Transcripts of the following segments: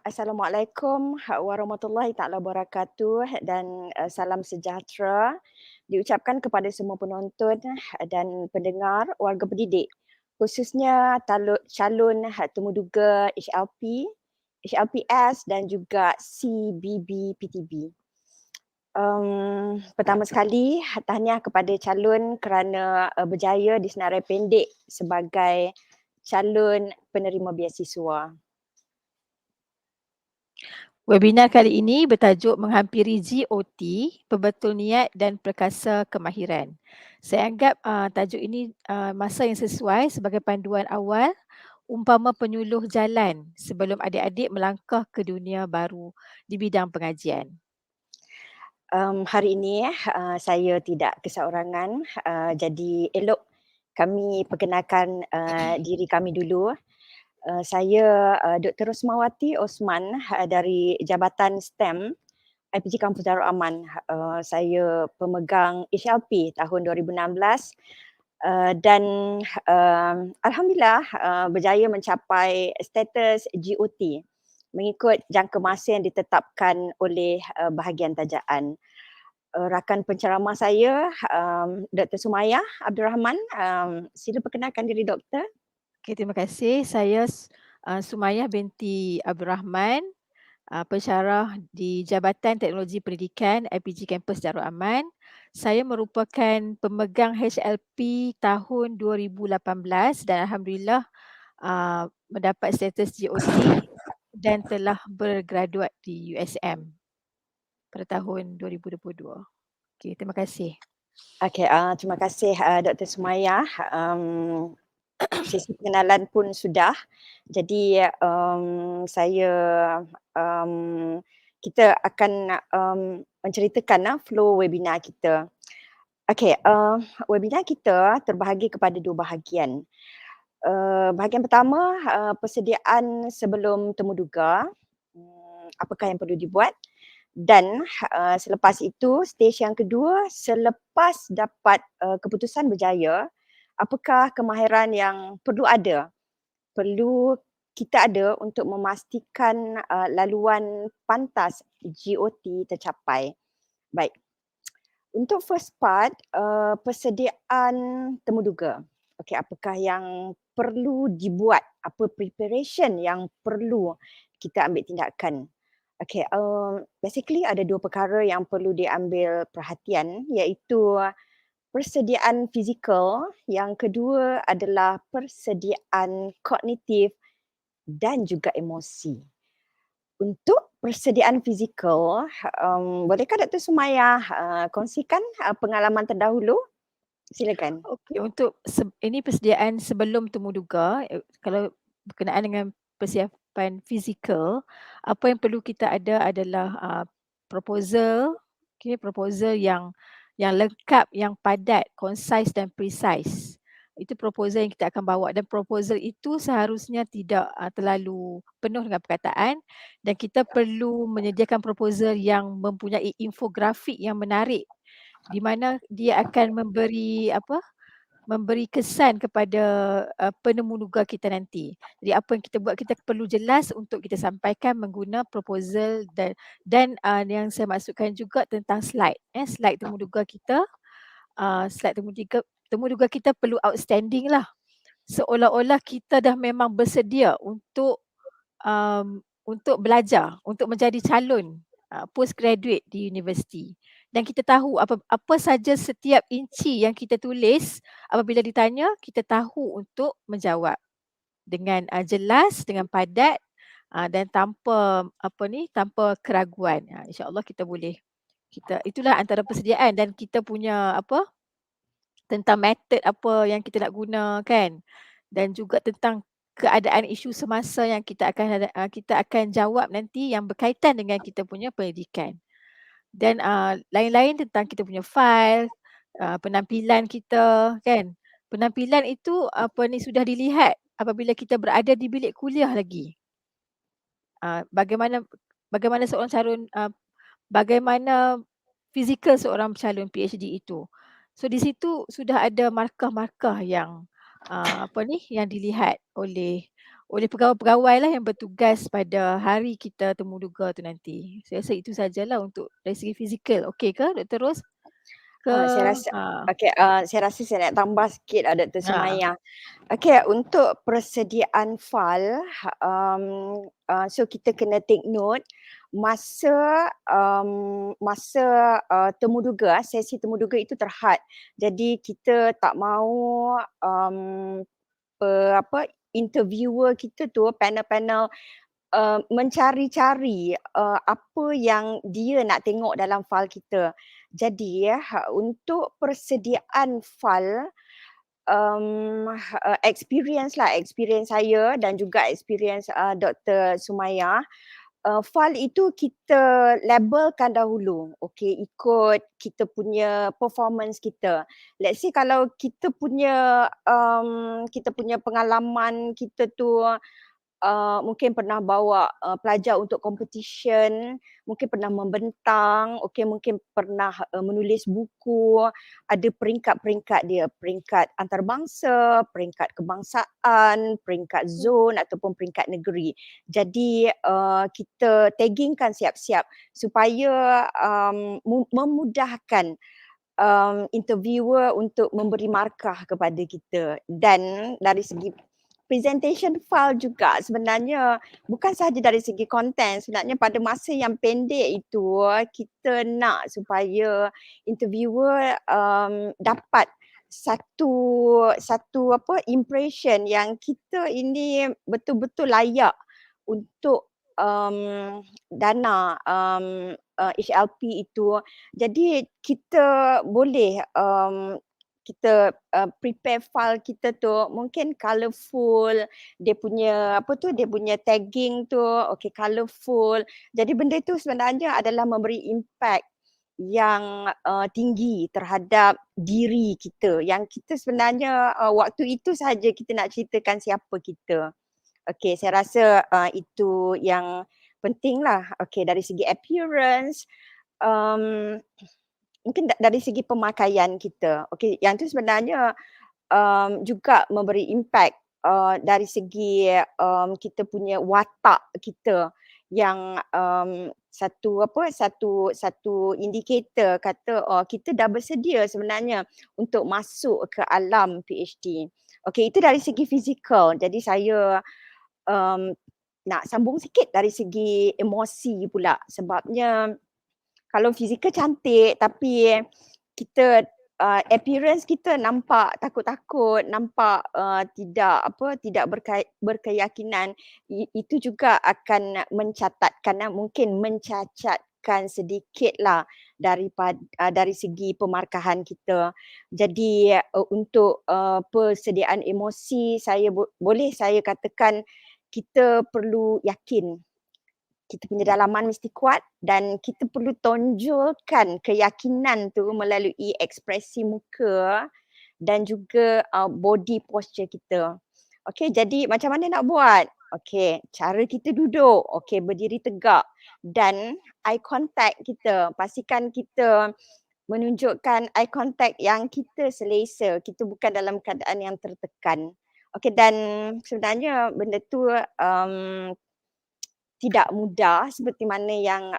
Assalamualaikum warahmatullahi taala wabarakatuh dan salam sejahtera diucapkan kepada semua penonton dan pendengar warga pendidik, khususnya calon temuduga HLP, HLPS dan juga CBB PTB. Pertama sekali tahniah kepada calon kerana berjaya di senarai pendek sebagai calon penerima beasiswa. Webinar kali ini bertajuk menghampiri GOT, Pembetul Niat dan Perkasa Kemahiran. Saya anggap tajuk ini masa yang sesuai sebagai panduan awal umpama penyuluh jalan sebelum adik-adik melangkah ke dunia baru di bidang pengajian. Hari ini saya tidak keseorangan, jadi elok kami perkenalkan diri kami dulu. Saya Dr. Rosmawati Osman dari Jabatan STEM IPG Kampus Darul Aman. Saya pemegang HLP tahun 2016 dan alhamdulillah berjaya mencapai status GOT mengikut jangka masa yang ditetapkan oleh bahagian tajaan. Rakan penceramah saya Dr. Sumayah Abdul Rahman. Sila perkenalkan diri doktor. Okay, terima kasih. Saya Sumayah binti Abdul Rahman, pensyarah di Jabatan Teknologi Pendidikan IPG Kampus Darul Aman. Saya merupakan pemegang HLP tahun 2018 dan alhamdulillah mendapat status GOT dan telah bergraduat di USM pada tahun 2022. Okey, terima kasih. Okey, terima kasih Dr. Sumayah. Sesi pengenalan pun sudah. Jadi saya kita akan menceritakan flow webinar kita. Okey, webinar kita terbahagi kepada dua bahagian. Bahagian pertama, persediaan sebelum temuduga, apakah yang perlu dibuat, dan selepas itu stage yang kedua, selepas dapat keputusan berjaya, apakah kemahiran yang perlu kita ada untuk memastikan laluan pantas GOT tercapai. Baik, untuk first part, persediaan temuduga. Okey, apakah yang perlu dibuat? Apa preparation yang perlu kita ambil tindakan? Okey, basically ada dua perkara yang perlu diambil perhatian, iaitu persediaan fizikal, yang kedua adalah persediaan kognitif dan juga emosi. Untuk persediaan fizikal, bolehkah Dr. Sumayah kongsikan pengalaman terdahulu? Silakan. Okey, untuk ini persediaan sebelum temuduga, kalau berkenaan dengan persiapan fizikal, apa yang perlu kita ada adalah proposal, proposal yang lengkap, yang padat, concise dan precise. Itu proposal yang kita akan bawa dan proposal itu seharusnya tidak terlalu penuh dengan perkataan dan kita perlu menyediakan proposal yang mempunyai infografik yang menarik di mana dia akan memberi kesan kepada penemuduga kita nanti. Jadi apa yang kita buat, kita perlu jelas untuk kita sampaikan mengguna proposal dan yang saya maksudkan juga tentang slide. Slide temuduga kita, slide temuduga kita perlu outstanding lah. Seolah-olah kita dah memang bersedia untuk belajar, untuk menjadi calon postgraduate di universiti. Dan kita tahu apa saja setiap inci yang kita tulis, apabila ditanya kita tahu untuk menjawab dengan jelas, dengan padat dan tanpa keraguan. InsyaAllah kita boleh. Itulah antara persediaan dan kita punya tentang method apa yang kita nak guna kan, dan juga tentang keadaan isu semasa yang kita akan jawab nanti yang berkaitan dengan kita punya pendidikan. Dan lain-lain tentang kita punya file, penampilan kita kan. Penampilan itu sudah dilihat apabila kita berada di bilik kuliah lagi. Bagaimana seorang calon bagaimana fizikal seorang calon PhD itu. So di situ sudah ada markah-markah yang yang dilihat oleh pegawai-pegawai lah yang bertugas pada hari kita temuduga tu nanti. Saya rasa itu sajalah untuk dari segi fizikal. Okey ke Dr. Ros? Ke Saya rasa saya rasa saya nak tambah sikit Dr. ha. Sumayya. Okey, untuk persediaan file, so kita kena take note masa temuduga, sesi temuduga itu terhad. Jadi kita tak mahu interviewer kita tu, panel-panel mencari-cari apa yang dia nak tengok dalam file kita. Jadi untuk persediaan file, experience saya dan juga experience Dr. Sumayya, file itu kita labelkan dahulu, okey, ikut kita punya performance kita. Let's say kalau kita punya pengalaman kita tu mungkin pernah bawa pelajar untuk competition, mungkin pernah membentang, okey, mungkin pernah menulis buku, ada peringkat-peringkat dia, peringkat antarabangsa, peringkat kebangsaan, peringkat zon ataupun peringkat negeri. Jadi kita taggingkan siap-siap supaya memudahkan interviewer untuk memberi markah kepada kita. Dan dari segi presentation file juga sebenarnya bukan sahaja dari segi konten, sebenarnya pada masa yang pendek itu kita nak supaya interviewer dapat satu impression yang kita ini betul-betul layak untuk dana HLP itu. Jadi kita boleh kita prepare file kita tu mungkin colourful, dia punya tagging tu okey colourful. Jadi benda tu sebenarnya adalah memberi impact yang tinggi terhadap diri kita, yang kita sebenarnya waktu itu sahaja kita nak ceritakan siapa kita. Okey, saya rasa itu yang pentinglah. Okey, dari segi appearance, um, mungkin dari segi pemakaian kita. Okey, yang tu sebenarnya juga memberi impact dari segi kita punya watak kita yang satu indikator kata kita dah bersedia sebenarnya untuk masuk ke alam PhD. Okey, itu dari segi fizikal. Jadi saya um, nak sambung sikit dari segi emosi pula, sebabnya kalau fizikal cantik tapi kita appearance kita nampak takut-takut, nampak tidak berkeyakinan, itu juga akan mungkin mencacatkan sedikitlah dari segi pemarkahan kita. Jadi untuk persediaan emosi boleh saya katakan kita perlu yakin kita punya dalaman mesti kuat dan kita perlu tonjolkan keyakinan tu melalui ekspresi muka dan juga body posture kita. Okey, jadi macam mana nak buat? Okey, cara kita duduk, okey, berdiri tegak dan eye contact kita. Pastikan kita menunjukkan eye contact yang kita selesa, kita bukan dalam keadaan yang tertekan. Okey, dan sebenarnya benda tu tidak mudah seperti mana yang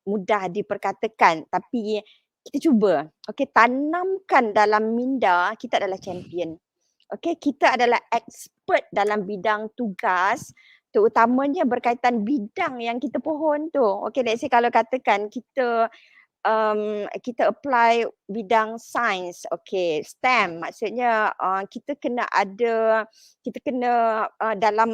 mudah diperkatakan, tapi kita cuba. Okey, tanamkan dalam minda kita adalah champion. Okey, kita adalah expert dalam bidang tugas, terutamanya berkaitan bidang yang kita pohon tu. Okey, let's say kalau katakan kita apply bidang sains, okey, STEM, maksudnya kita kena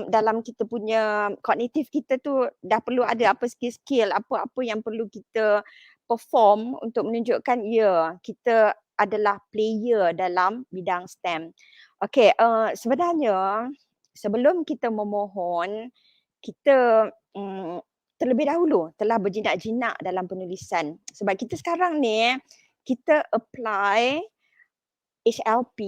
dalam kita punya kognitif kita tu dah perlu ada apa skill-skill, apa-apa yang perlu kita perform untuk menunjukkan ya kita adalah player dalam bidang STEM. Okey, sebenarnya sebelum kita memohon, kita terlebih dahulu telah berjinak-jinak dalam penulisan. Sebab kita sekarang ni, kita apply HLP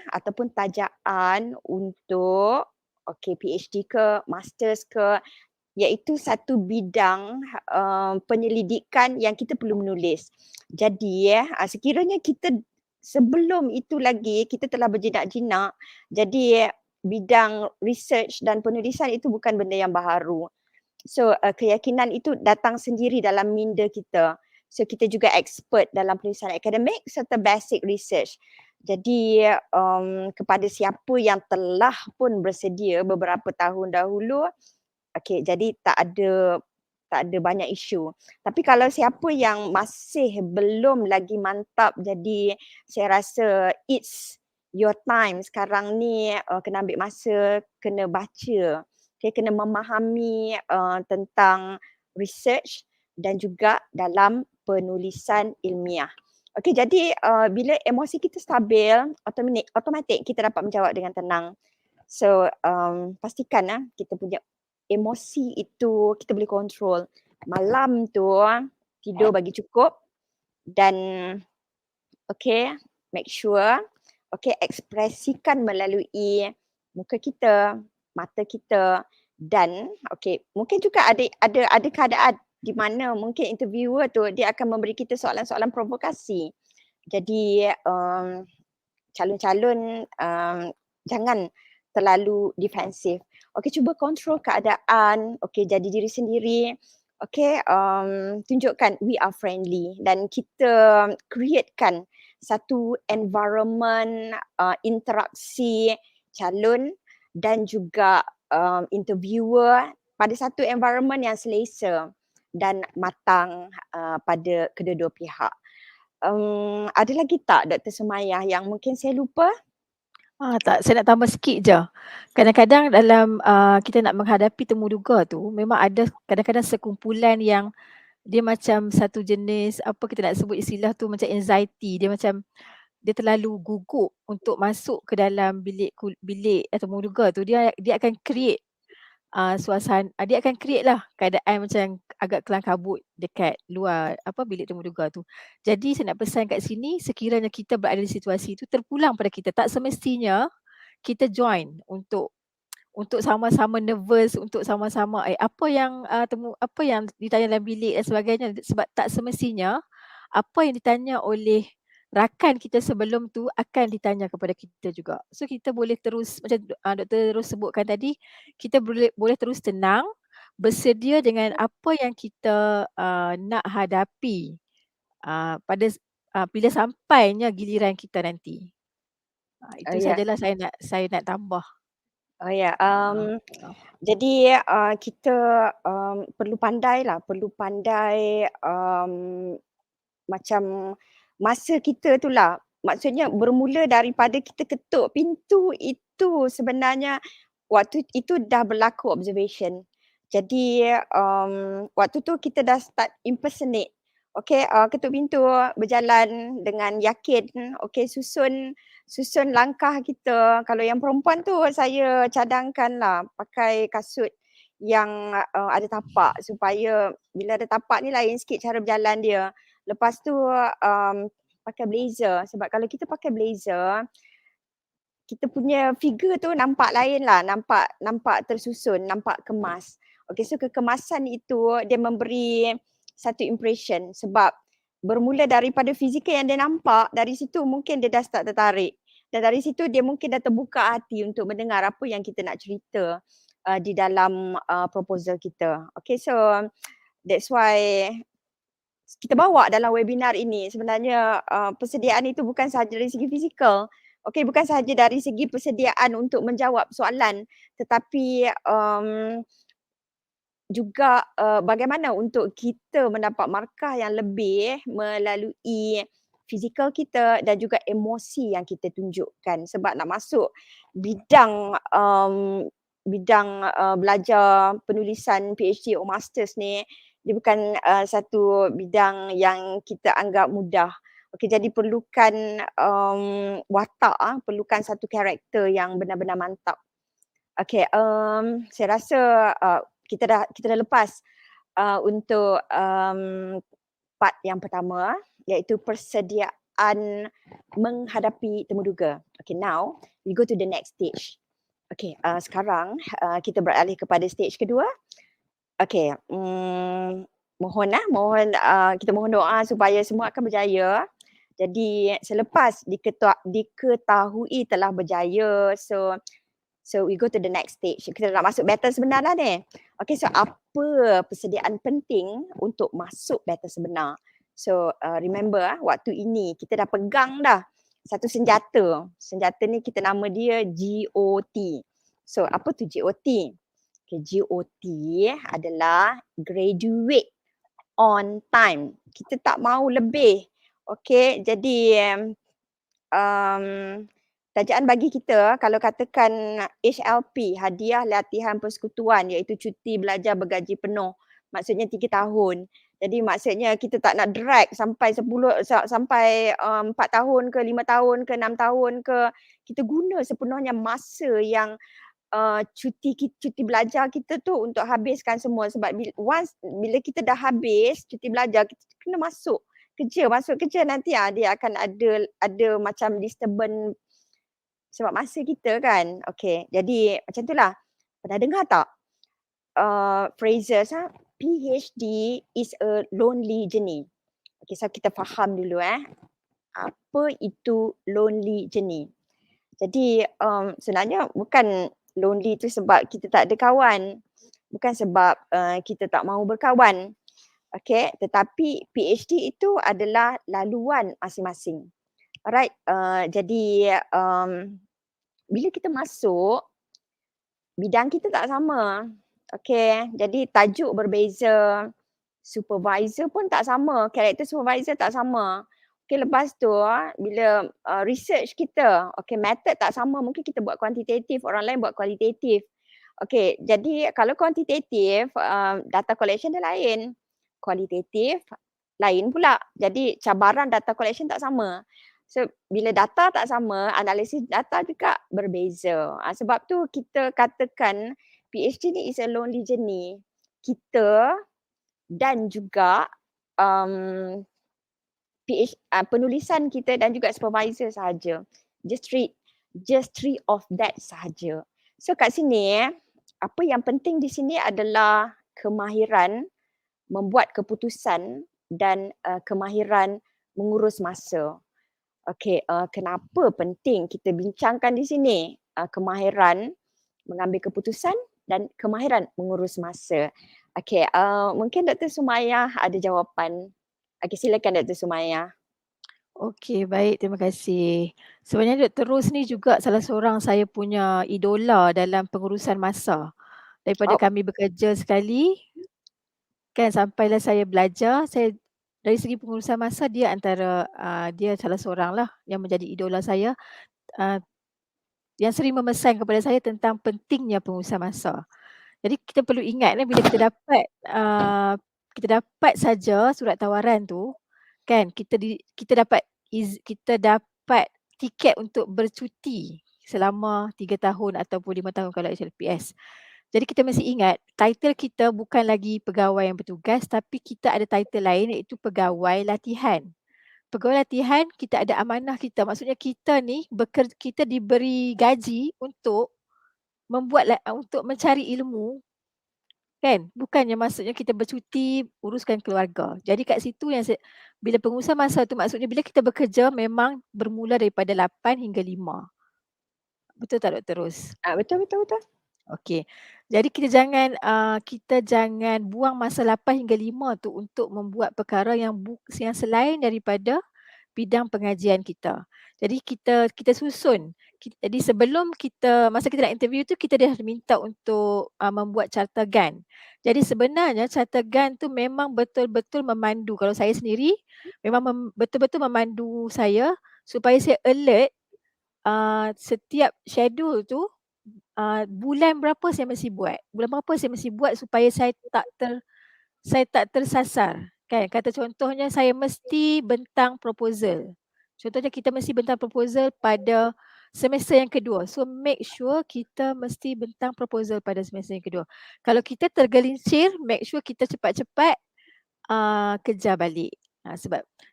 ataupun tajaan untuk PhD ke, masters ke, iaitu satu bidang penyelidikan yang kita perlu menulis. Jadi sekiranya kita sebelum itu lagi kita telah berjinak-jinak, jadi bidang research dan penulisan itu bukan benda yang baharu. So keyakinan itu datang sendiri dalam minda kita. So kita juga expert dalam penulisan akademik serta basic research. Jadi kepada siapa yang telah pun bersedia beberapa tahun dahulu, okey, jadi tak ada banyak isu. Tapi kalau siapa yang masih belum lagi mantap, jadi saya rasa it's your time sekarang ni kena ambil masa, kena baca, kena memahami tentang research dan juga dalam penulisan ilmiah. Okey, jadi bila emosi kita stabil, automatik kita dapat menjawab dengan tenang. So pastikan kita punya emosi itu kita boleh kontrol. Malam tu tidur bagi cukup dan make sure ekspresikan melalui muka kita, mata kita dan mungkin juga ada keadaan di mana mungkin interviewer tu dia akan memberi kita soalan-soalan provokasi. Jadi calon-calon jangan terlalu defensif. Cuba kontrol keadaan, jadi diri sendiri. Tunjukkan we are friendly dan kita createkan satu environment interaksi calon dan juga interviewer pada satu environment yang selesa dan matang pada kedua-dua pihak. Ada lagi tak Dr. Sumayah yang mungkin saya lupa? Tak, saya nak tambah sikit je. Kadang-kadang dalam kita nak menghadapi temuduga tu, memang ada kadang-kadang sekumpulan yang dia macam satu jenis, apa kita nak sebut istilah tu, macam anxiety. Dia terlalu gugup untuk masuk ke dalam bilik atau temuduga tu. Dia akan create suasana, dia akan create lah keadaan macam agak kelam kabut dekat luar bilik temuduga tu. Jadi saya nak pesan kat sini, sekiranya kita berada di situasi itu, terpulang pada kita. Tak semestinya kita join untuk sama-sama nervous, untuk sama-sama apa yang ditanya dalam bilik dan sebagainya, sebab tak semestinya apa yang ditanya oleh rakan kita sebelum tu akan ditanya kepada kita juga. So kita boleh terus, macam Dr. Ros sebutkan tadi, kita boleh terus tenang, bersedia dengan apa yang kita nak hadapi pada bila sampainya giliran kita nanti. Itu Ya. sajalah saya nak tambah. Oh ya, Uh, jadi kita perlu pandai macam masa kita tu lah. Maksudnya bermula daripada kita ketuk pintu itu sebenarnya waktu itu dah berlaku observation. Jadi waktu tu kita dah start impersonate. Ketuk pintu, berjalan dengan yakin, susun langkah kita. Kalau yang perempuan tu saya cadangkanlah pakai kasut yang ada tapak supaya bila ada tapak ni lain sikit cara berjalan dia. Lepas tu pakai blazer sebab kalau kita pakai blazer kita punya figure tu nampak lain lah, nampak tersusun, nampak kemas. So kekemasan itu dia memberi satu impression sebab bermula daripada fizikal yang dia nampak, dari situ mungkin dia dah start tertarik. Dan dari situ dia mungkin dah terbuka hati untuk mendengar apa yang kita nak cerita di dalam proposal kita. So that's why kita bawa dalam webinar ini sebenarnya persediaan itu bukan sahaja dari segi fizikal. Bukan sahaja dari segi persediaan untuk menjawab soalan, tetapi juga bagaimana untuk kita mendapat markah yang lebih melalui fizikal kita dan juga emosi yang kita tunjukkan. Sebab nak masuk bidang belajar penulisan PhD atau masters ni, dia bukan satu bidang yang kita anggap mudah. Jadi perlukan watak, perlukan satu karakter yang benar-benar mantap. Saya rasa kita dah lepas untuk part yang pertama iaitu persediaan menghadapi temuduga. Now we go to the next stage. Sekarang kita beralih kepada stage kedua. Mohon kita mohon doa supaya semua akan berjaya. Jadi selepas diketahui telah berjaya, so So we go to the next stage. Kita nak masuk battle sebenar lah ni. Okay, so apa persediaan penting untuk masuk battle sebenar? So remember waktu ini kita dah pegang dah satu senjata. Senjata ni kita nama dia GOT. So apa tu GOT? Okay, GOT adalah graduate on time. Kita tak mau lebih. Okay, jadi tajaan bagi kita kalau katakan HLP, hadiah latihan persekutuan, iaitu cuti belajar bergaji penuh, maksudnya 3 tahun. Jadi maksudnya kita tak nak drag sampai 4 tahun ke 5 tahun ke 6 tahun ke, kita guna sepenuhnya masa yang cuti belajar kita tu untuk habiskan semua, sebab bila kita dah habis cuti belajar, kita kena masuk kerja nanti dia akan ada macam disturbance sebab masa kita kan. Okay, jadi macam itulah. Pernah dengar tak phrases PhD is a lonely journey. Okay, so kita faham dulu apa itu lonely journey. Jadi sebenarnya bukan lonely tu sebab kita tak ada kawan, bukan sebab kita tak mahu berkawan. Okay, tetapi PhD itu adalah laluan masing-masing. Alright, jadi bila kita masuk, bidang kita tak sama. Okay, jadi tajuk berbeza, supervisor pun tak sama, karakter supervisor tak sama. Okay, lepas tu bila research kita, okay, method tak sama, mungkin kita buat kuantitatif, orang lain buat kualitatif. Okay, jadi kalau kuantitatif, data collection dia lain. Kualitatif lain pula. Jadi cabaran data collection tak sama. So bila data tak sama, analisis data juga berbeza. Sebab tu kita katakan PhD ni is a lonely journey. Kita dan juga penulisan kita dan juga supervisor sahaja. Just three of that sahaja. So kat sini apa yang penting di sini adalah kemahiran membuat keputusan dan kemahiran mengurus masa. Okey, kenapa penting kita bincangkan di sini kemahiran mengambil keputusan dan kemahiran mengurus masa. Okey, mungkin Dr. Sumayah ada jawapan. Okey, silakan Dr. Sumayah. Okey, baik, terima kasih. Sebenarnya Dr. Ros ni juga salah seorang saya punya idola dalam pengurusan masa. Daripada Oh, kami bekerja sekali, kan sampailah saya belajar, saya dari segi pengurusan masa dia antara dia salah seorang lah yang menjadi idola saya, yang sering memesan kepada saya tentang pentingnya pengurusan masa. Jadi kita perlu ingat bila kita dapat saja surat tawaran tu, kan kita dapat tiket untuk bercuti selama 3 tahun ataupun 5 tahun kalau HLPS. Jadi kita mesti ingat title kita bukan lagi pegawai yang bertugas, tapi kita ada title lain iaitu pegawai latihan. Pegawai latihan kita ada amanah kita. Maksudnya kita ni kita diberi gaji untuk untuk mencari ilmu, kan, bukannya maksudnya kita bercuti uruskan keluarga. Jadi kat situ bila pengurusan masa tu maksudnya bila kita bekerja memang bermula daripada 8 hingga 5. Betul tak Dr. Ros? betul. Okey. Jadi kita jangan buang masa 8 hingga 5 tu untuk membuat perkara yang selain daripada bidang pengajian kita. Jadi kita susun. Jadi masa kita nak interview tu kita dah minta untuk membuat carta GAN. Jadi sebenarnya carta GAN tu memang betul-betul memandu. Kalau saya sendiri memang betul-betul memandu saya supaya saya alert setiap schedule tu bulan berapa saya mesti buat supaya saya tak tersasar. Kan, kata contohnya saya mesti bentang proposal. Contohnya kita mesti bentang proposal pada semester yang kedua. So make sure kita mesti bentang proposal pada semester yang kedua. Kalau kita tergelincir, make sure kita cepat-cepat kejar balik.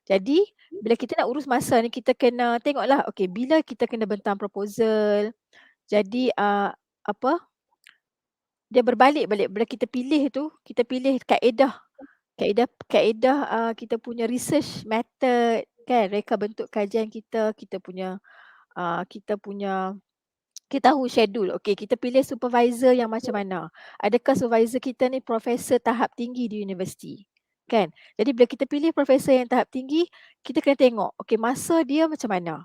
Jadi bila kita nak urus masa ni kita kena tengoklah bila kita kena bentang proposal. Jadi dia berbalik-balik bila kita pilih kaedah kita punya research method, kan, reka bentuk kajian kita punya kita tahu schedule. Okey, kita pilih supervisor yang macam mana. Adakah supervisor kita ni profesor tahap tinggi di universiti? Kan? Jadi bila kita pilih profesor yang tahap tinggi, kita kena tengok, okey masa dia macam mana?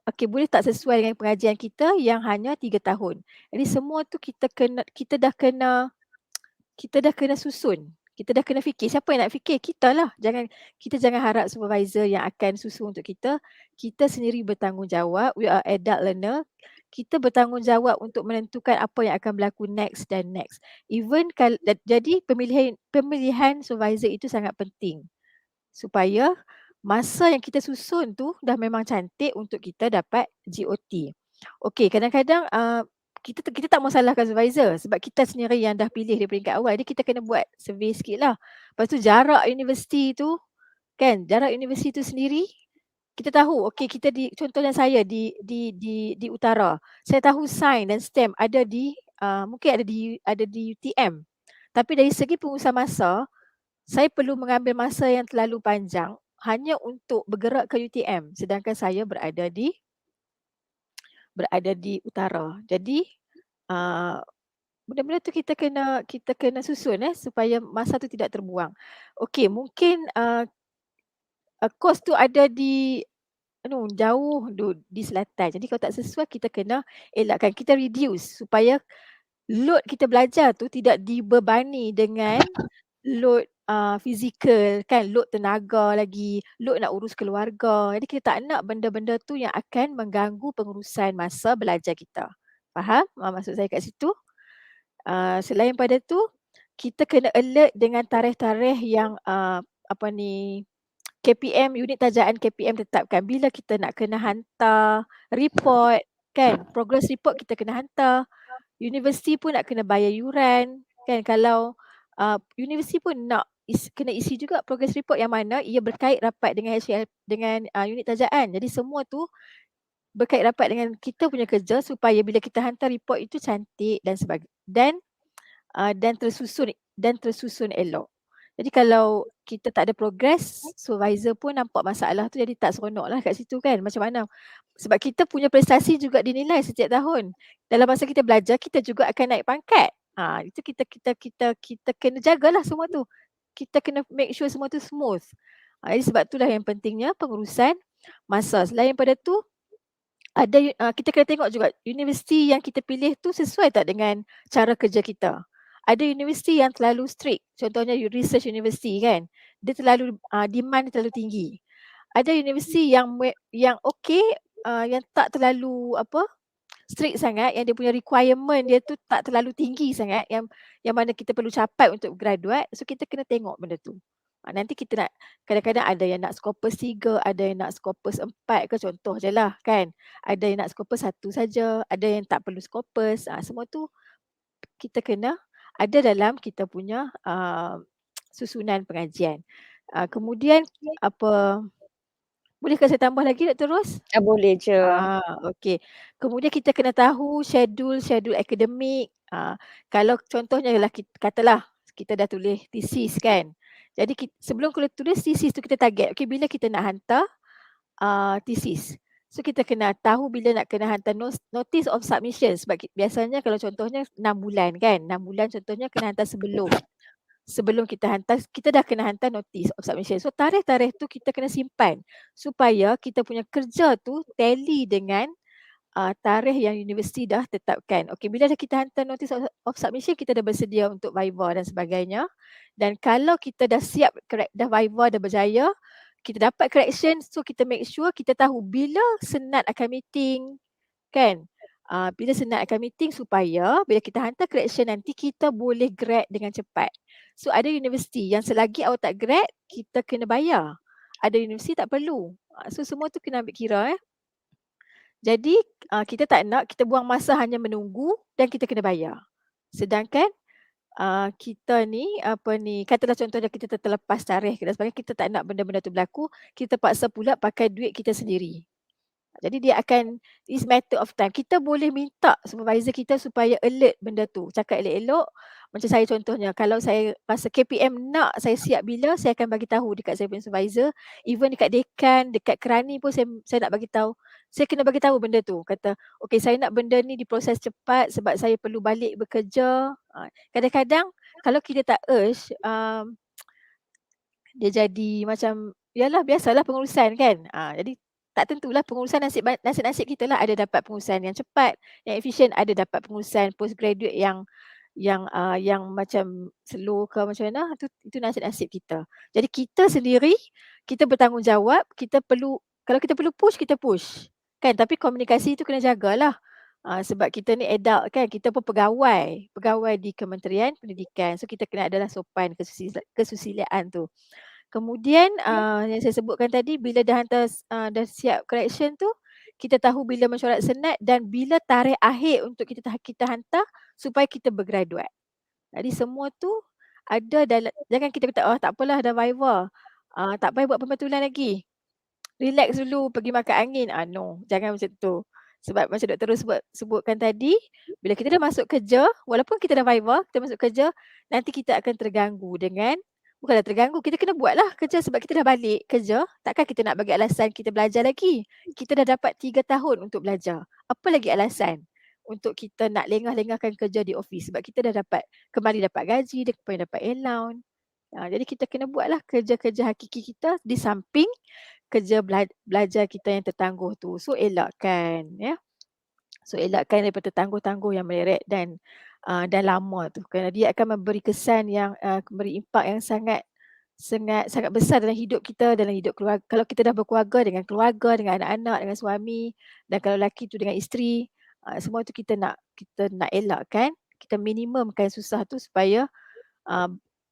Okey, boleh tak sesuai dengan pengajian kita yang hanya 3 tahun. Jadi semua tu kita dah kena susun. Kita dah kena fikir. Siapa yang nak fikir? Kita lah. Kita jangan harap supervisor yang akan susun untuk kita. Kita sendiri bertanggungjawab. We are adult learner. Kita bertanggungjawab untuk menentukan apa yang akan berlaku next dan next. Jadi pemilihan supervisor itu sangat penting. Supaya masa yang kita susun tu dah memang cantik untuk kita dapat GOT. Okey, kadang-kadang kita tak mau salahkan supervisor sebab kita sendiri yang dah pilih di peringkat awal. Jadi kita kena buat survey sikit lah. Lepas tu jarak universiti tu kan, jarak universiti tu sendiri kita tahu okey contohnya saya di utara. Saya tahu sains dan STEM ada di mungkin ada di UTM. Tapi dari segi pengurusan masa, saya perlu mengambil masa yang terlalu panjang hanya untuk bergerak ke UTM sedangkan saya berada di utara. Jadi benda-benda tu kita kena susun supaya masa tu tidak terbuang. Okey, mungkin kos tu ada jauh di selatan. Jadi kalau tak sesuai kita kena elakkan, kita reduce supaya load kita belajar tu tidak dibebani dengan load fizikal kan, load tenaga lagi, load nak urus keluarga. Jadi kita tak nak benda-benda tu yang akan mengganggu pengurusan masa belajar kita. Faham maksud saya kat situ? Selain pada tu, kita kena alert dengan tarikh-tarikh yang KPM, unit tajaan KPM tetapkan. Bila kita nak kena hantar report kan, progress report kita kena hantar. Universiti pun nak kena bayar yuran kan, kalau universiti pun nak kena isi juga progress report yang mana ia berkait rapat dengan HL dengan unit tajaan. Jadi semua tu berkait rapat dengan kita punya kerja supaya bila kita hantar report itu cantik dan dan tersusun elok. Jadi kalau kita tak ada progress, supervisor pun nampak masalah tu jadi tak seronok lah kat situ kan. Macam mana? Sebab kita punya prestasi juga dinilai setiap tahun. Dalam masa kita belajar, kita juga akan naik pangkat. Itu kita kena jagalah semua tu. Kita kena make sure semua tu smooth. Jadi sebab itulah yang pentingnya pengurusan masa. Selain pada tu, kita kena tengok juga universiti yang kita pilih tu sesuai tak dengan cara kerja kita. Ada universiti yang terlalu strict, contohnya research university kan, dia terlalu demand terlalu tinggi. Ada universiti yang okey, yang tak terlalu strict sangat, yang dia punya requirement dia tu tak terlalu tinggi sangat, yang mana kita perlu capai untuk graduate. So kita kena tengok benda tu. Nanti kita nak, kadang-kadang ada yang nak Scopus 3, ada yang nak Scopus 4 ke, contoh je lah kan. Ada yang nak Scopus 1 saja, ada yang tak perlu Scopus. Semua tu kita kena ada dalam kita punya susunan pengajian. Kemudian bolehkah saya tambah lagi Dr. Ros? Boleh je. Okey. Kemudian kita kena tahu schedule akademik. Kalau contohnya lah katalah kita dah tulis tesis kan. Jadi sebelum kita tulis tesis tu kita target, okey bila kita nak hantar tesis. So kita kena tahu bila nak kena hantar notice of submission sebab biasanya kalau contohnya 6 bulan kan. 6 bulan contohnya kena hantar sebelum kita hantar, kita dah kena hantar notice of submission. So tarikh-tarikh tu kita kena simpan supaya kita punya kerja tu tally dengan tarikh yang universiti dah tetapkan. Okey, bila dah kita hantar notice of submission, kita dah bersedia untuk viva dan sebagainya. Dan kalau kita dah siap, dah viva, dah berjaya, kita dapat correction, so kita make sure kita tahu bila senat akan meeting kan. Bila senat akan meeting supaya bila kita hantar correction nanti kita boleh grad dengan cepat. So ada universiti yang selagi awak tak grad, kita kena bayar. Ada universiti tak perlu. So semua tu kena ambil kira Jadi kita tak nak kita buang masa hanya menunggu dan kita kena bayar. Sedangkan kita ni katalah contohnya kita terlepas tarikh dan sebagainya, kita tak nak benda-benda tu berlaku, kita paksa pula pakai duit kita sendiri. Jadi dia akan, it's matter of time. Kita boleh minta supervisor kita supaya alert benda tu, cakap elok-elok. Macam saya contohnya, kalau saya rasa KPM nak saya siap bila, saya akan bagi tahu dekat saya punya supervisor. Even dekat dekan, dekat kerani pun saya nak bagi tahu. saya kena bagi tahu benda tu. Kata, okey saya nak benda ni diproses cepat sebab saya perlu balik bekerja. Kadang-kadang kalau kita tak urge, dia jadi macam, yalah biasalah pengurusan kan. Jadi tak tentulah pengurusan nasib-nasib kita lah, ada dapat pengurusan yang cepat, yang efisien, ada dapat pengurusan postgraduate yang macam slow ke macam mana, itu nasib-nasib kita. Jadi kita sendiri, kita bertanggungjawab, kita perlu, kalau kita perlu push, kita push. Kan, tapi komunikasi tu kena jagalah. Sebab kita ni adult kan, kita pun pegawai di Kementerian Pendidikan. So kita kena adalah sopan kesusilaan tu. Kemudian yang saya sebutkan tadi, bila dah hantar dah siap correction tu, kita tahu bila mesyuarat senat dan bila tarikh akhir untuk kita hantar supaya kita bergraduate. Jadi semua tu ada dalam, jangan kita kata, "Oh tak apalah dah viva, tak payah buat pembetulan lagi. Relax dulu, pergi makan angin." No, jangan macam tu. Sebab macam Dr. Ros sebutkan tadi, bila kita dah masuk kerja, walaupun kita dah viva, kita masuk kerja, nanti kita akan terganggu dengan, bukanlah terganggu, kita kena buatlah kerja sebab kita dah balik kerja, takkan kita nak bagi alasan kita belajar lagi. Kita dah dapat 3 tahun untuk belajar. Apa lagi alasan untuk kita nak lengah-lengahkan kerja di office sebab kita dah dapat, kembali dapat gaji, kembali dapat allowance. Jadi kita kena buatlah kerja-kerja hakiki kita di samping kerja belajar kita yang tertangguh tu. So elakkan ya. So elakkan daripada tangguh-tangguh yang meleret dan lama tu, kerana dia akan memberi kesan yang memberi impak yang sangat besar dalam hidup kita, dalam hidup keluarga. Kalau kita dah berkeluarga, dengan keluarga, dengan anak-anak, dengan suami, dan kalau lelaki tu dengan isteri, semua tu kita nak elakkan, kita minimumkan susah tu supaya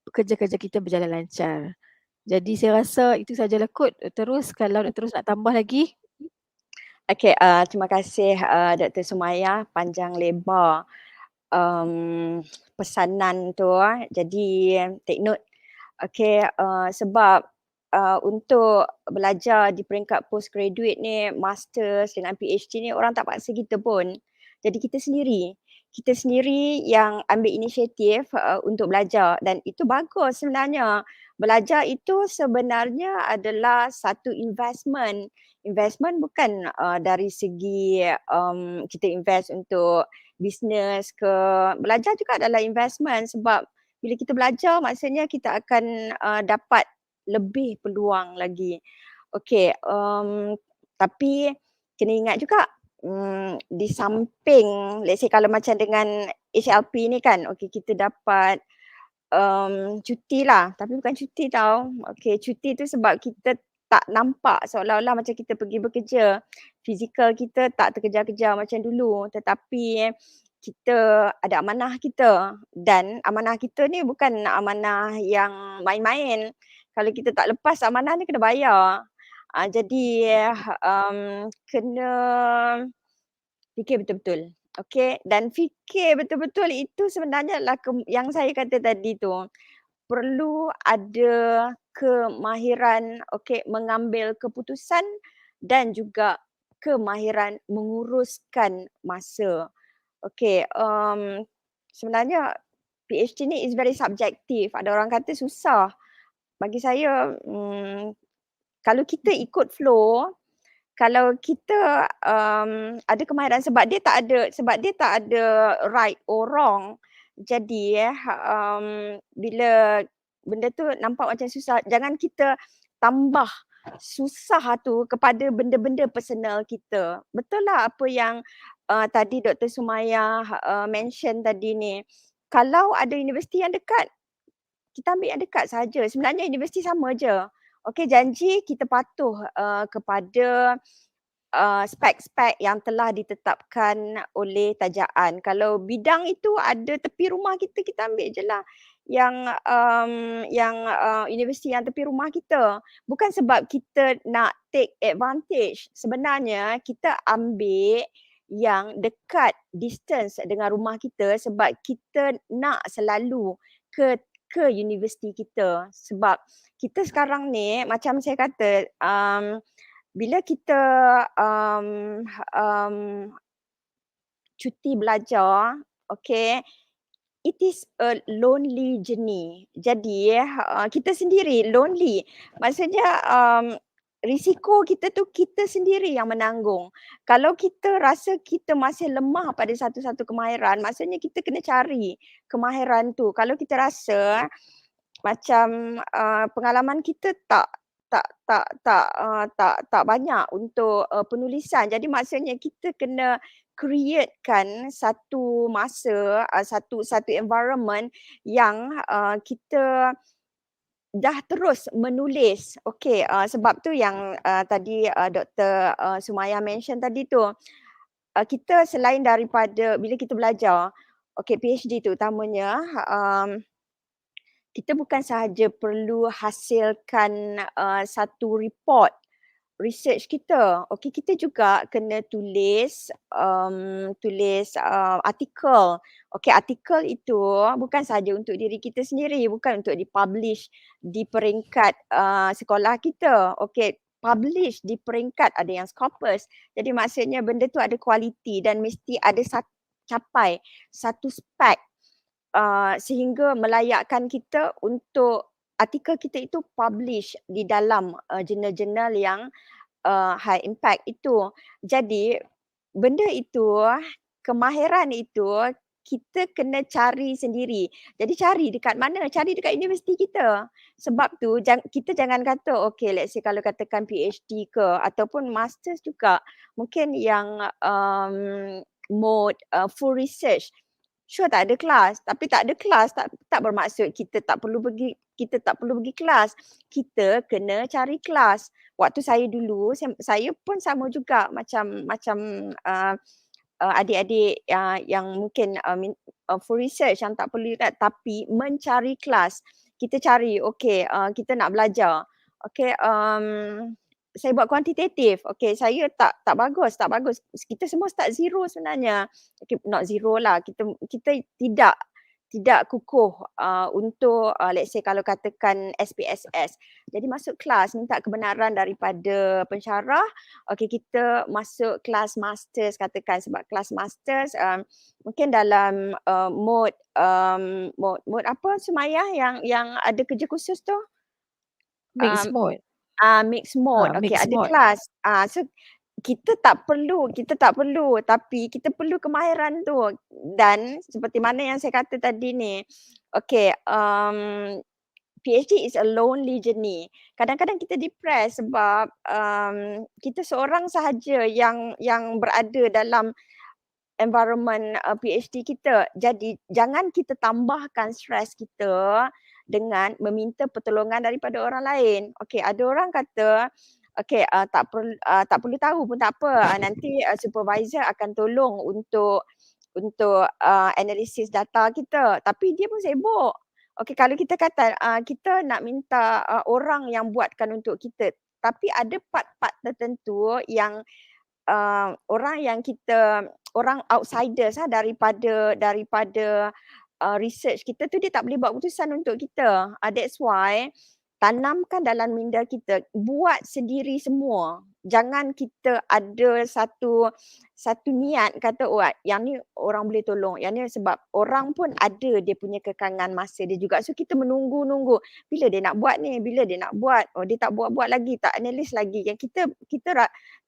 kerja-kerja kita berjalan lancar. Jadi saya rasa itu sajalah kot. Terus kalau Dr. Ros nak tambah lagi. Okey, terima kasih Dr. Sumaya, panjang lebar pesanan tu. Jadi take note. Okey, sebab untuk belajar di peringkat postgraduate ni, masters dengan PhD ni, orang tak paksa kita pun. Jadi kita sendiri yang ambil inisiatif untuk belajar, dan itu bagus sebenarnya. Belajar itu sebenarnya adalah satu investment. Investment bukan dari segi kita invest untuk bisnes ke. Belajar juga adalah investment, sebab bila kita belajar maksudnya kita akan dapat lebih peluang lagi. Okey, tapi kena ingat juga di samping, let's say kalau macam dengan HLP ni kan, okey kita dapat cuti lah, tapi bukan cuti tau. Okey, cuti tu sebab kita tak nampak seolah-olah macam kita pergi bekerja. Fizikal kita tak terkejar-kejar macam dulu, tetapi kita ada amanah kita, dan amanah kita ni bukan amanah yang main-main. Kalau kita tak lepas amanah ni kena bayar. Jadi kena fikir betul-betul. Okey, dan fikir betul-betul itu sebenarnya adalah yang saya kata tadi tu. Perlu ada kemahiran, okey, mengambil keputusan dan juga kemahiran menguruskan masa. Okey, sebenarnya PhD ni is very subjective. Ada orang kata susah. Bagi saya, kalau kita ikut flow, kalau kita ada kemahiran, sebab dia tak ada right or wrong. Jadi bila benda tu nampak macam susah, jangan kita tambah susah tu kepada benda-benda personal kita. Betul lah apa yang tadi Dr. Sumaya mention tadi ni. Kalau ada universiti yang dekat, kita ambil yang dekat saja. Sebenarnya universiti sama je. Okey, janji kita patuh kepada spek-spek yang telah ditetapkan oleh tajaan. Kalau bidang itu ada tepi rumah kita, kita ambil je lah yang universiti yang tepi rumah kita. Bukan sebab kita nak take advantage. Sebenarnya kita ambil yang dekat distance dengan rumah kita sebab kita nak selalu ke universiti kita. Sebab kita sekarang ni, macam saya kata, bila kita cuti belajar, okay, it is a lonely journey. Jadi kita sendiri lonely. Maksudnya risiko kita tu kita sendiri yang menanggung. Kalau kita rasa kita masih lemah pada satu-satu kemahiran, maksudnya kita kena cari kemahiran tu. Kalau kita rasa macam, pengalaman kita tak banyak untuk, penulisan. Jadi maksudnya kita kena createkan satu masa, satu satu environment yang, kita dah terus menulis. Okey, sebab tu yang, tadi, Doktor, Sumaya mention tadi tu, kita selain daripada bila kita belajar, okey PhD terutamanya, kita bukan sahaja perlu hasilkan, satu report research kita. Okey, kita juga kena tulis artikel. Okey, artikel itu bukan sahaja untuk diri kita sendiri, bukan untuk di-publish di peringkat, sekolah kita. Okey, publish di peringkat ada yang Scopus. Jadi maksudnya benda tu ada kualiti dan mesti ada capai satu spek, sehingga melayakkan kita untuk artikel kita itu publish di dalam, jurnal-jurnal yang high impact itu. Jadi benda itu, kemahiran itu kita kena cari sendiri. Jadi cari dekat mana? Cari dekat universiti kita. Sebab tu kita jangan kata okey let's say kalau katakan PhD ke ataupun masters juga mungkin yang, mode, full research. Sure tak ada kelas, tapi tak ada kelas tak bermaksud kita tak perlu pergi kelas. Kita kena cari kelas. Waktu saya dulu, saya pun sama juga macam macam, adik-adik, yang mungkin, full research yang tak perlu tapi mencari kelas. Kita cari, okey, kita nak belajar. Okey, saya buat kuantitatif. Okey, saya tak bagus. Kita semua start zero sebenarnya. Okey, not zero lah. Kita tidak kukuh, untuk, let's say kalau katakan SPSS. Jadi masuk kelas, minta kebenaran daripada pensyarah. Okey, kita masuk kelas masters katakan sebab kelas masters, mungkin dalam, mode apa Sumayah yang ada kerja khusus tu? Mixed Um, mode. Mixed mode. Okey, Mixed ada mode. kelas. So kita tak perlu tapi kita perlu kemahiran tu. Dan seperti mana yang saya kata tadi ni, okey, PhD is a lonely journey. Kadang-kadang kita depressed sebab, kita seorang sahaja yang berada dalam environment, PhD kita. Jadi jangan kita tambahkan stres kita dengan meminta pertolongan daripada orang lain. Okey, ada orang kata, okey, tak perlu tahu pun tak apa, nanti, supervisor akan tolong untuk, analisis data kita. Tapi dia pun sibuk. Okey, kalau kita kata, kita nak minta, orang yang buatkan untuk kita, tapi ada part-part tertentu yang, orang yang orang outsiders daripada, research kita tu dia tak boleh buat keputusan untuk kita. That's why tanamkan dalam minda kita, buat sendiri semua. Jangan kita ada satu niat kata, "Oh, yang ni orang boleh tolong, yang ni" sebab orang pun ada dia punya kekangan masa dia juga. So kita menunggu-nunggu, bila dia nak buat ni, bila dia nak buat, oh dia tak buat-buat lagi, tak analyse lagi. Yang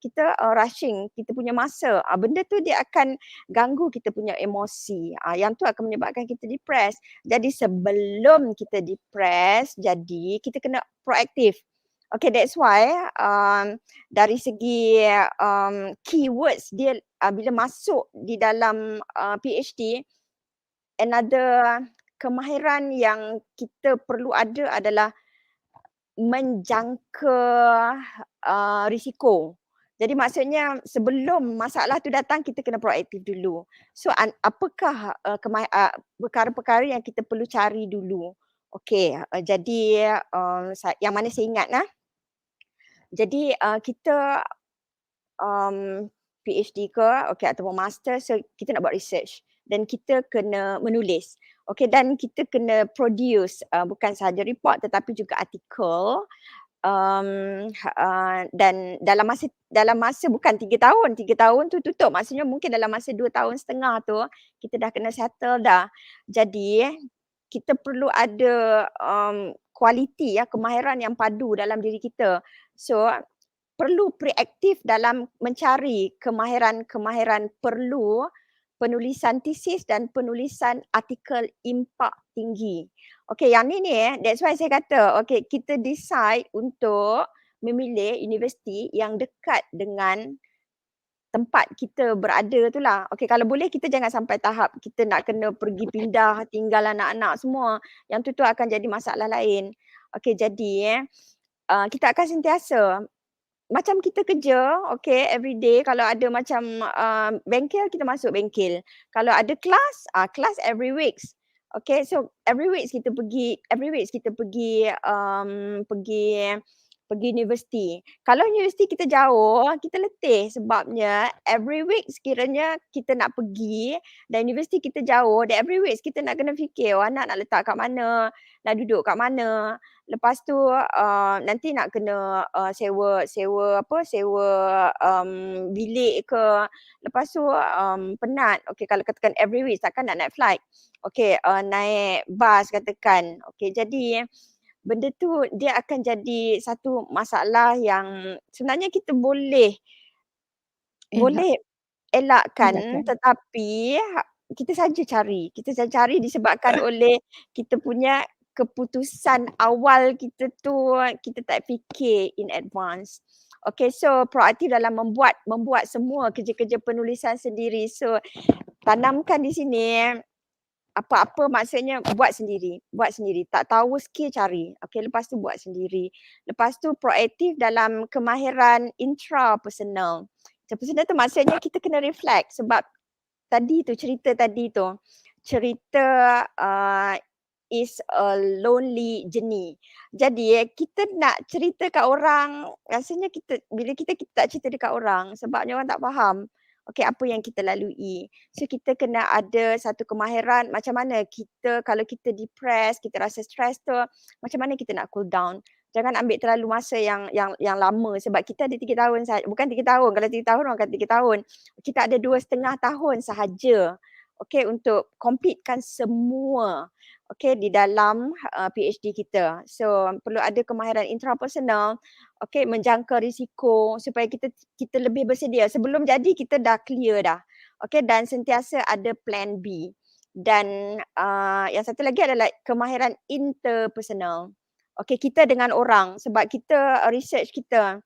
kita rushing kita punya masa. Benda tu dia akan ganggu kita punya emosi. Yang tu akan menyebabkan kita depressed. Jadi sebelum kita depressed, jadi kita kena proaktif. Okay, that's why dari segi keywords dia bila masuk di dalam PhD, another kemahiran yang kita perlu ada adalah menjangka risiko. Jadi maksudnya sebelum masalah tu datang kita kena proaktif dulu. So apakah perkara-perkara yang kita perlu cari dulu. Okey, jadi yang mana saya ingat lah. Jadi kita PhD ke okey ataupun master, so kita nak buat research dan kita kena menulis. Okey, dan kita kena produce bukan sahaja report tetapi juga artikel. Dan dalam masa bukan 3 tahun, 3 tahun tu tutup, maksudnya mungkin dalam masa 2 tahun setengah tu kita dah kena settle dah. Jadi kita perlu ada kualiti kemahiran yang padu dalam diri kita. So perlu proaktif dalam mencari kemahiran-kemahiran perlu penulisan tesis dan penulisan artikel impak tinggi. Okey, yang ni that's why saya kata, okey, kita decide untuk memilih universiti yang dekat dengan tempat kita berada tu lah. Okey, kalau boleh kita jangan sampai tahap kita nak kena pergi pindah, tinggal anak-anak semua. Yang tu akan jadi masalah lain. Okey, jadi kita akan sentiasa macam kita kerja, okay, everyday kalau ada macam bengkel, kita masuk bengkel. Kalau ada kelas, kelas every weeks. Okay, so every weeks kita pergi universiti. Kalau universiti kita jauh, kita letih sebabnya every week sekiranya kita nak pergi dan universiti kita jauh, dan every week kita nak kena fikir, anak nak letak kat mana, nak duduk kat mana. Lepas tu nanti nak kena sewa bilik ke. Lepas tu penat. Okey, kalau katakan every week takkan nak naik flight. Okey, naik bas katakan. Okey, jadi benda tu dia akan jadi satu masalah yang sebenarnya kita boleh Elak. elakkan, Elakkan. tetapi kita saja cari disebabkan oleh kita punya keputusan awal kita tu, kita tak fikir in advance. Okay, so proaktif dalam membuat semua kerja-kerja penulisan sendiri. So tanamkan di sini, apa-apa maksudnya buat sendiri. Tak tahu skill cari. Okay, lepas tu buat sendiri. Lepas tu proaktif dalam kemahiran intrapersonal. Intrapersonal tu maksudnya kita kena reflect sebab cerita is a lonely journey. Jadi kita nak cerita kat orang, rasanya bila kita tak cerita dekat orang sebabnya orang tak faham. Okey, apa yang kita lalui. So kita kena ada satu kemahiran macam mana kalau kita depressed, kita rasa stress tu, macam mana kita nak cool down. Jangan ambil terlalu masa yang lama sebab kita ada 3 tahun sahaja. Bukan 3 tahun, kalau 3 tahun orang kata 3 tahun. Kita ada 2,5 tahun sahaja. Okey, untuk completekan semua di dalam PhD kita. So perlu ada kemahiran intrapersonal, menjangka risiko supaya kita lebih bersedia. Sebelum jadi kita dah clear dah. Dan sentiasa ada plan B. Dan yang satu lagi adalah kemahiran interpersonal. Kita dengan orang sebab kita research kita.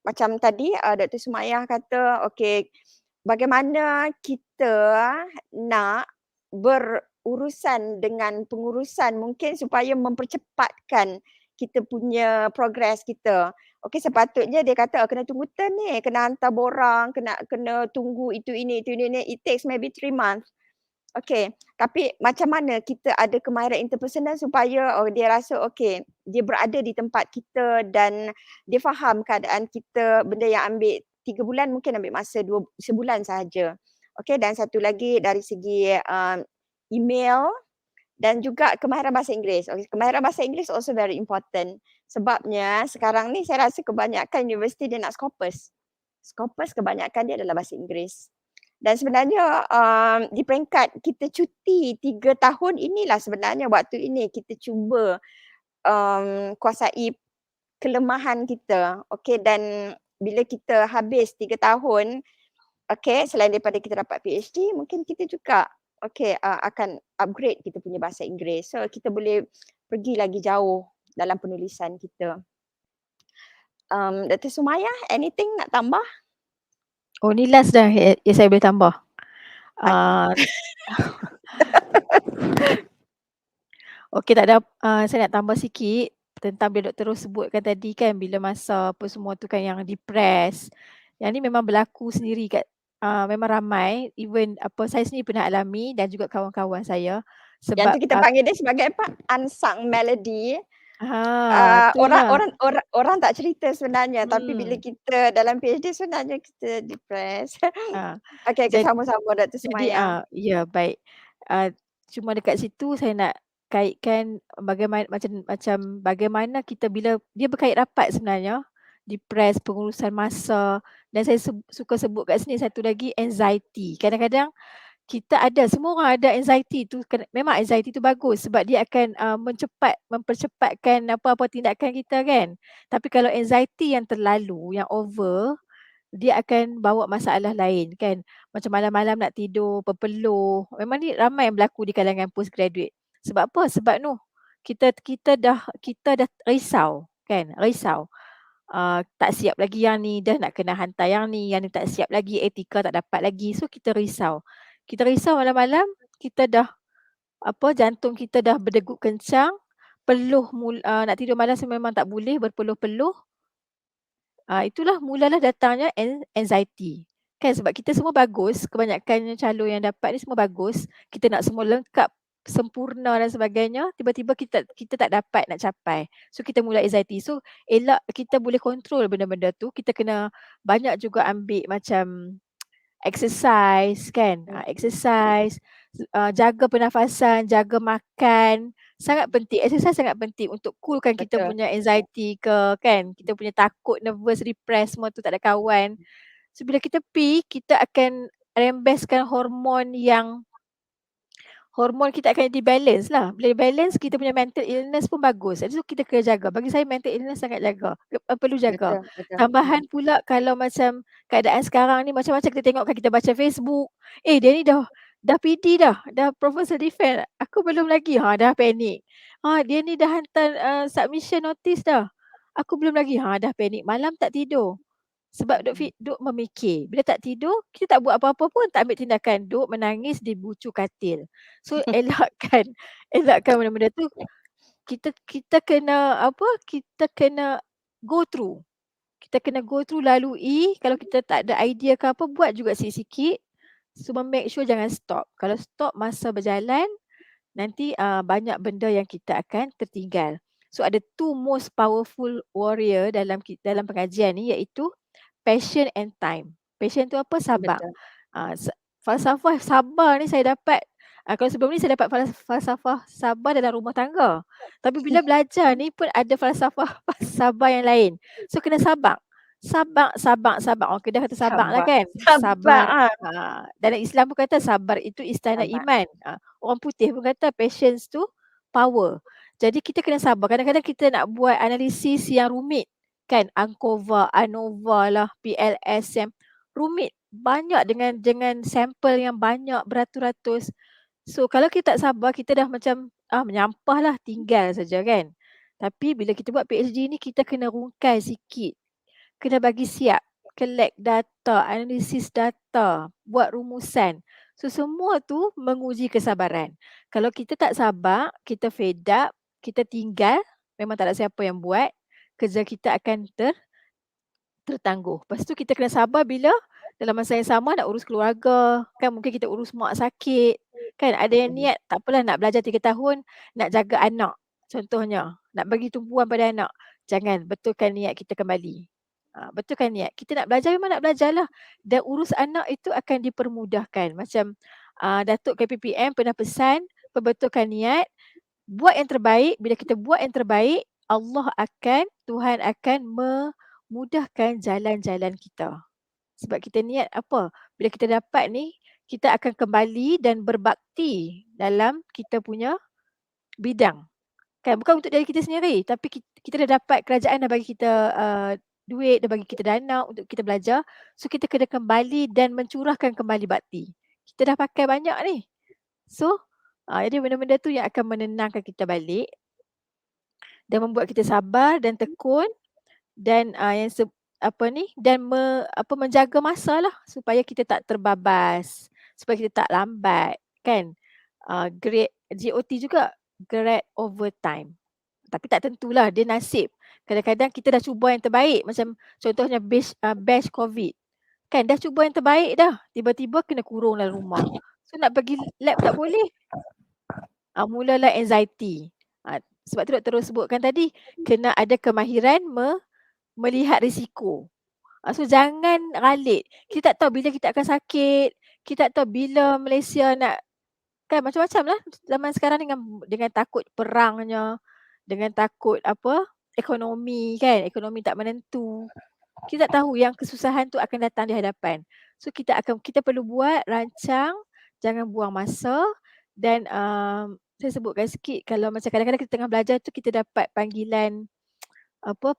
Macam tadi Dr. Sumayah kata, bagaimana kita nak berurusan dengan pengurusan mungkin supaya mempercepatkan kita punya progress kita. Sepatutnya dia kata kena tunggu turn ni, kena hantar borang, kena tunggu itu ini. It takes maybe 3 months. Tapi macam mana kita ada kemahiran interpersonal supaya dia rasa dia berada di tempat kita dan dia faham keadaan kita, benda yang ambil 3 bulan mungkin ambil masa sebulan sahaja. Dan satu lagi dari segi email dan juga kemahiran bahasa Inggeris. Kemahiran bahasa Inggeris also very important. Sebabnya sekarang ni saya rasa kebanyakan universiti dia nak Scopus. Scopus kebanyakan dia adalah bahasa Inggeris. Dan sebenarnya di peringkat kita cuti 3 tahun inilah sebenarnya waktu ini kita cuba kuasai kelemahan kita. Dan bila kita habis 3 tahun, selain daripada kita dapat PhD, mungkin kita juga akan upgrade kita punya bahasa Inggeris. So kita boleh pergi lagi jauh dalam penulisan kita. Dr. Sumayah, anything nak tambah? Oh, ni last dah yang saya boleh tambah. Okey, tak ada, saya nak tambah sikit tentang bila Dr. Ros sebutkan tadi kan, bila masa apa semua tu kan yang depress. Yang ni memang berlaku sendiri kat memang ramai, even saya sendiri pernah alami dan juga kawan-kawan saya. Yang Sebab tu kita panggil dia sebagai apa? Unsung melody. Itulah. Orang tak cerita sebenarnya, tapi bila kita dalam PhD sebenarnya kita depressed. Okey, sama-sama Dr. Jadi Sumayah. ya baik. Cuma dekat situ saya nak kaitkan bagaimana kita bila dia berkait rapat sebenarnya, depress, pengurusan masa, dan saya suka sebut kat sini satu lagi, anxiety. Kadang-kadang kita ada, semua orang ada anxiety tu, memang anxiety tu bagus sebab dia akan mempercepatkan apa-apa tindakan kita kan. Tapi kalau anxiety yang terlalu, yang over, dia akan bawa masalah lain kan. Macam malam-malam nak tidur, berpeluh. Memang ni ramai yang berlaku di kalangan postgraduate. Sebab apa? Sebab Noh, kita dah risau kan, risau. Tak siap lagi yang ni, dah nak kena hantar yang ni tak siap lagi, etika tak dapat lagi. So kita risau. Kita risau malam-malam, kita dah jantung kita dah berdegup kencang, nak tidur malam memang tak boleh, berpeluh-peluh. Itulah mulalah datangnya anxiety. Kan sebab kita semua bagus, kebanyakan calon yang dapat ni semua bagus, kita nak semua lengkap, sempurna dan sebagainya, tiba-tiba kita tak dapat nak capai. So kita mula anxiety. So elak kita boleh kontrol benda-benda tu, kita kena banyak juga ambil macam exercise kan, exercise, jaga pernafasan, jaga makan, sangat penting. Exercise sangat penting untuk coolkan kita Betul. punya anxiety ke kan, kita punya takut, nervous, repress semua tu tak ada kawan. So bila kita kita akan rembeskan hormon kita akan jadi balance lah. Bila balance, kita punya mental illness pun bagus. So kita kena jaga. Bagi saya mental illness sangat perlu jaga. Betul, betul. Tambahan pula kalau macam keadaan sekarang ni macam-macam kita tengok kan, kita baca Facebook. Dia ni dah PD dah proposal defense. Aku belum lagi. Dah panik. Dia ni dah hantar submission notice dah. Aku belum lagi. Dah panik. Malam tak tidur. Sebab duk memikir. Bila tak tidur, kita tak buat apa-apa pun, tak ambil tindakan. Duk menangis di bucu katil. So elakkan benda-benda tu. Kita kena kita kena go through. Kita kena go through, lalui. Kalau kita tak ada idea ke apa, buat juga sikit-sikit. So make sure jangan stop. Kalau stop masa berjalan, nanti banyak benda yang kita akan tertinggal. So ada two most powerful warrior dalam pengajian ni, iaitu passion and time. Passion tu apa? Sabar. Betul. Falsafah sabar ni saya dapat, kalau sebelum ni saya dapat falsafah sabar dalam rumah tangga. Tapi bila belajar ni pun ada falsafah sabar yang lain. So kena sabar. Sabar. Orang Kedah kata sabar lah kan. Sabar. Dalam Islam pun kata sabar itu istana Sabar. iman. Orang putih pun kata patience tu power. Jadi kita kena sabar. Kadang-kadang kita nak buat analisis yang rumit kan, ANCOVA, ANOVA lah, PLS yang rumit, banyak dengan sampel yang banyak beratus-ratus. So kalau kita tak sabar, kita dah macam menyampah lah, tinggal saja kan. Tapi bila kita buat PhD ni, kita kena rungkai sikit, kena bagi siap, collect data, analisis data, buat rumusan. So semua tu menguji kesabaran. Kalau kita tak sabar, kita fed up, kita tinggal, memang tak ada siapa yang buat, kerja kita akan tertangguh. Lepas tu kita kena sabar bila dalam masa yang sama nak urus keluarga, kan mungkin kita urus mak sakit, kan ada yang niat tak apalah nak belajar 3 tahun, nak jaga anak contohnya, nak bagi tumpuan pada anak. Jangan, betulkan niat kita kembali. Betulkan niat. Kita nak belajar memang nak belajarlah, dan urus anak itu akan dipermudahkan. Macam Datuk KPPM pernah pesan, perbetulkan niat, buat yang terbaik. Bila kita buat yang terbaik, Tuhan akan memudahkan jalan-jalan kita. Sebab kita niat apa? Bila kita dapat ni, kita akan kembali dan berbakti dalam kita punya bidang. Kan bukan untuk diri kita sendiri, tapi kita dah dapat, kerajaan dah bagi kita duit, dah bagi kita dana untuk kita belajar. So kita kena kembali dan mencurahkan kembali bakti. Kita dah pakai banyak ni. So jadi benda-benda tu yang akan menenangkan kita balik dan membuat kita sabar dan tekun, dan menjaga masa lah supaya kita tak terbabas, supaya kita tak lambat kan. GOT juga, grade over time. Tapi tak tentulah, dia nasib. Kadang-kadang kita dah cuba yang terbaik, macam contohnya batch COVID. Kan dah cuba yang terbaik dah, tiba-tiba kena kurung dalam rumah. So nak pergi lab tak boleh. Mulalah anxiety. Sebab tu doktor sebutkan tadi, kena ada kemahiran melihat risiko. So jangan ralit. Kita tak tahu bila kita akan sakit, kita tak tahu bila Malaysia nak, kan macam-macam lah zaman sekarang dengan takut perangnya, dengan takut ekonomi kan, ekonomi tak menentu. Kita tak tahu yang kesusahan tu akan datang di hadapan. So kita perlu buat, rancang, jangan buang masa dan saya sebutkan sikit kalau macam kadang-kadang kita tengah belajar tu kita dapat panggilan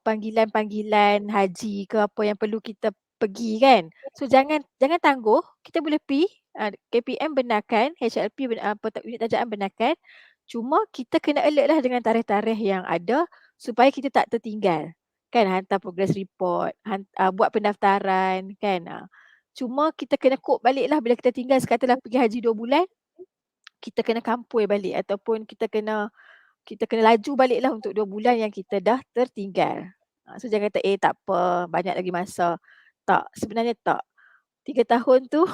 panggilan-panggilan haji ke apa yang perlu kita pergi kan. So jangan tangguh, kita boleh pergi, KPM benarkan, HLP unit tajaan benarkan. Cuma kita kena alert lah dengan tarikh-tarikh yang ada supaya kita tak tertinggal. Kan hantar progress report, buat pendaftaran kan. Cuma kita kena cope balik lah bila kita tinggal sekatalah pergi haji 2 bulan, kita kena kampoi balik ataupun kita kena laju baliklah untuk 2 bulan yang kita dah tertinggal. So jangan kata, tak apa, banyak lagi masa. Tak, sebenarnya tak. 3 tahun tu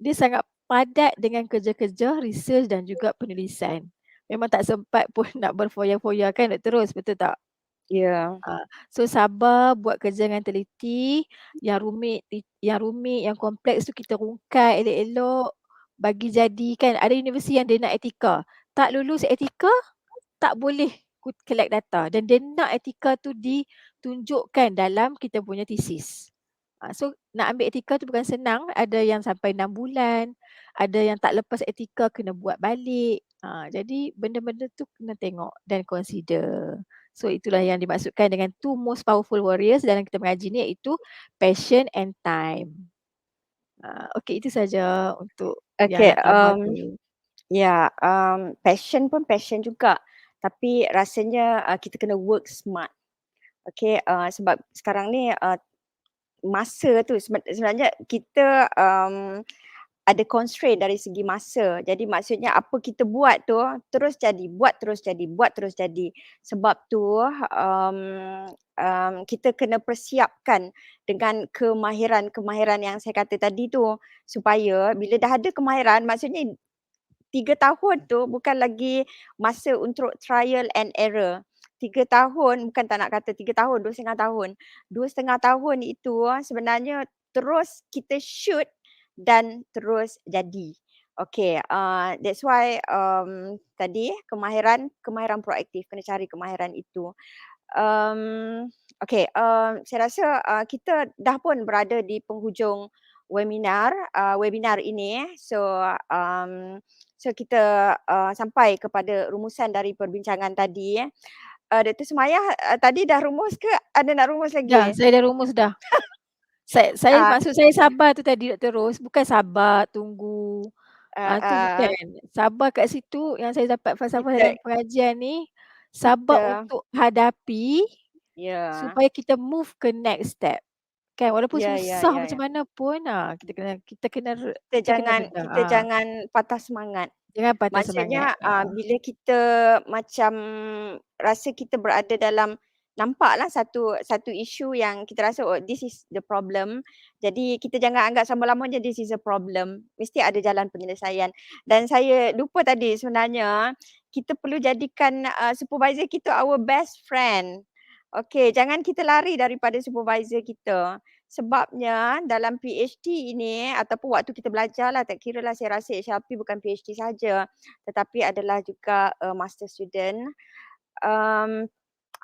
dia sangat padat dengan kerja-kerja, research dan juga penulisan. Memang tak sempat pun nak berfoya-foya kan nak terus, betul tak? Ya. So sabar buat kerja dengan teliti, yang rumit, yang kompleks tu kita rungkai elok-elok, bagi jadi kan. Ada universiti yang dia nak etika. Tak lulus etika, tak boleh collect data dan dia nak etika tu ditunjukkan dalam kita punya tesis. So nak ambil etika tu bukan senang, ada yang sampai 6 bulan, ada yang tak lepas etika kena buat balik. Jadi benda-benda tu kena tengok dan consider. So itulah yang dimaksudkan dengan two most powerful warriors dalam kita mengaji ni, iaitu passion and time. Okey, itu saja untuk yang Okay, nak tambah tu. ya, passion pun passion juga. Tapi rasanya kita kena work smart. Okay, sebab sekarang ni masa tu sebenarnya kita ada constraint dari segi masa. Jadi maksudnya apa kita buat tu terus jadi, buat terus jadi, buat terus jadi. Sebab tu kita kena persiapkan dengan kemahiran-kemahiran yang saya kata tadi tu, supaya bila dah ada kemahiran, maksudnya 3 tahun tu bukan lagi masa untuk trial and error. 3 tahun, bukan tak nak kata 3 tahun, 2,5 tahun. 2,5 tahun itu sebenarnya terus kita shoot dan terus jadi. Okay, that's why tadi kemahiran proaktif, kena cari kemahiran itu. Okay, saya rasa kita dah pun berada di penghujung webinar ini. So kita sampai kepada rumusan dari perbincangan tadi. Dr. Sumayah tadi dah rumus ke ada nak rumus Dah, lagi? saya dah rumus dah. Saya Ah, maksud saya sabar tu tadi Dr. Ros, bukan sabar tunggu. uh, Tu uh, bukan. Sabar kat situ yang saya dapat falsafah kita dalam pengajian ni, sabar kita untuk hadapi ya supaya kita move ke next step. Kan walaupun ya ya susah ya macam ya. mana pun kita kena Kita kita kena jangan redha. kita jangan patah semangat. Jangan patah semangat. Maksudnya bila kita macam rasa kita berada dalam, nampaklah satu satu isu yang kita rasa this is the problem. Jadi kita jangan anggap selama-lamanya this is a problem. Mesti ada jalan penyelesaian. Dan saya lupa tadi sebenarnya kita perlu jadikan supervisor kita our best friend. Okey, jangan kita lari daripada supervisor kita. Sebabnya dalam PhD ini ataupun waktu kita belajar lah, tak kira lah, saya rasa HRP bukan PhD saja tetapi adalah juga master student. Um,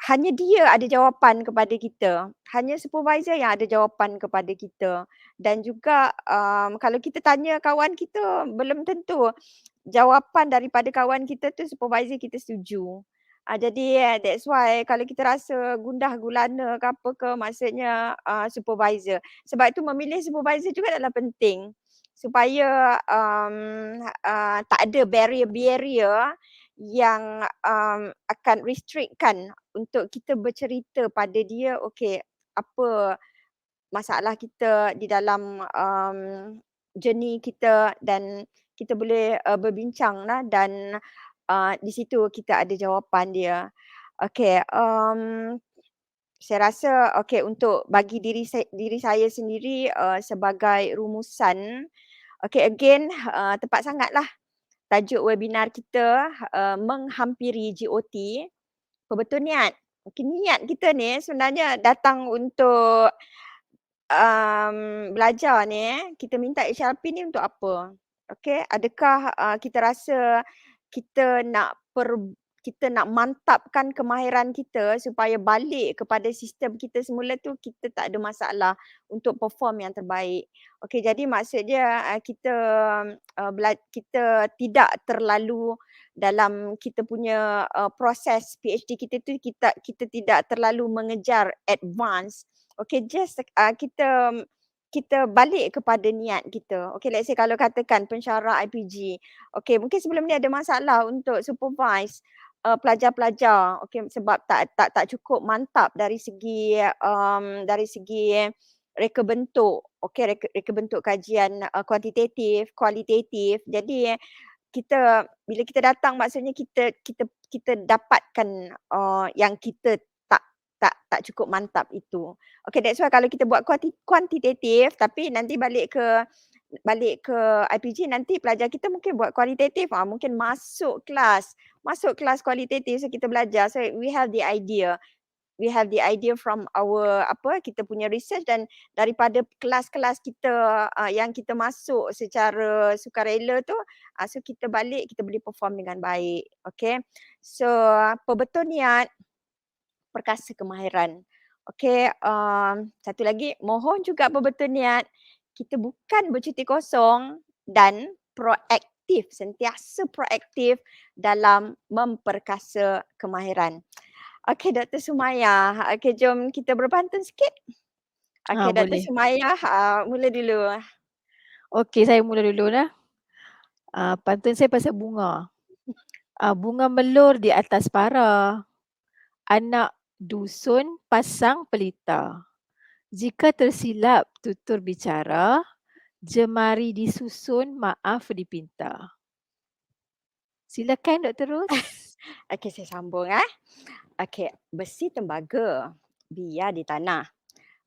Hanya dia ada jawapan kepada kita. Hanya supervisor yang ada jawapan kepada kita. Dan juga kalau kita tanya kawan kita, belum tentu jawapan daripada kawan kita tu supervisor kita setuju. Jadi that's why kalau kita rasa gundah gulana ke apa ke, maksudnya supervisor. Sebab itu memilih supervisor juga adalah penting supaya tak ada barrier-barrier yang akan restrictkan untuk kita bercerita pada dia, okey, apa masalah kita di dalam journey kita, dan kita boleh berbincanglah dan di situ kita ada jawapan dia. Okey, saya rasa okey untuk bagi diri saya sendiri sebagai rumusan, okey again tepat sangatlah tajuk webinar kita menghampiri GOT, berbetul niat. Okey, niat kita ni sebenarnya datang untuk belajar ni, kita minta HRP ni untuk apa? Okey, adakah kita rasa kita nak kita nak mantapkan kemahiran kita supaya balik kepada sistem kita semula tu, kita tak ada masalah untuk perform yang terbaik. Okey, jadi maksud dia, kita tidak terlalu dalam kita punya, proses PhD kita tu, kita tidak terlalu mengejar advance. Okey, just, kita balik kepada niat kita. Okey, let's say kalau katakan pensyarah IPG, okey mungkin sebelum ni ada masalah untuk supervise, pelajar-pelajar, okey sebab tak cukup mantap dari segi reka bentuk, okey reka bentuk kajian, kuantitatif, kualitatif. Jadi bila kita datang maksudnya kita dapatkan, yang kita tak tak cukup mantap itu. Okay, that's why kalau kita buat kuantitatif tapi nanti balik ke IPG, nanti pelajar kita mungkin buat kualitatif, mungkin masuk kelas kualitatif, so kita belajar. So we have the idea from our kita punya research, dan daripada kelas-kelas kita, yang kita masuk secara sukarela tu, so kita balik kita boleh perform dengan baik. Okay. So perbetul niat, perkasa kemahiran. Okey, satu lagi, mohon juga berbetul niat, kita bukan bercuti kosong dan proaktif, sentiasa proaktif dalam memperkasa kemahiran. Okey, Dr. Sumaya, okey jom kita berpantun sikit. Okey, Dr. Boleh. Sumaya, mula dulu. Okey, saya mula dulu lah. Pantun saya pasal bunga. Bunga melur di atas para, anak dusun pasang pelita. Jika tersilap tutur bicara, jemari disusun maaf dipinta. Silakan Dr. Ros. Okey, saya sambung. Okey, besi tembaga biar di tanah.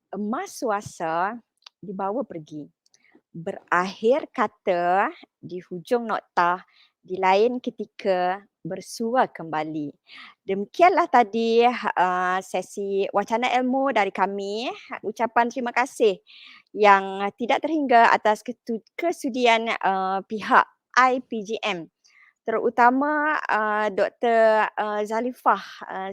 Emas suasa dibawa pergi. Berakhir kata di hujung noktah, di lain ketika bersua kembali. Demikianlah tadi sesi wacana ilmu dari kami. Ucapan terima kasih yang tidak terhingga atas kesudian pihak IPGM, terutama Dr. Zalifah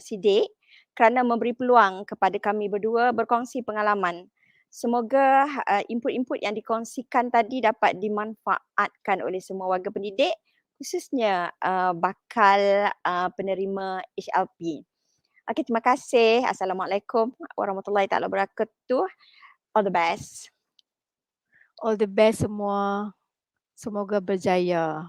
Siddiq, kerana memberi peluang kepada kami berdua berkongsi pengalaman. Semoga input-input yang dikongsikan tadi dapat dimanfaatkan oleh semua warga pendidik, khususnya bakal penerima HLP. Okey, terima kasih. Assalamualaikum warahmatullahi taala wabarakatuh. All the best. All the best semua. Semoga berjaya.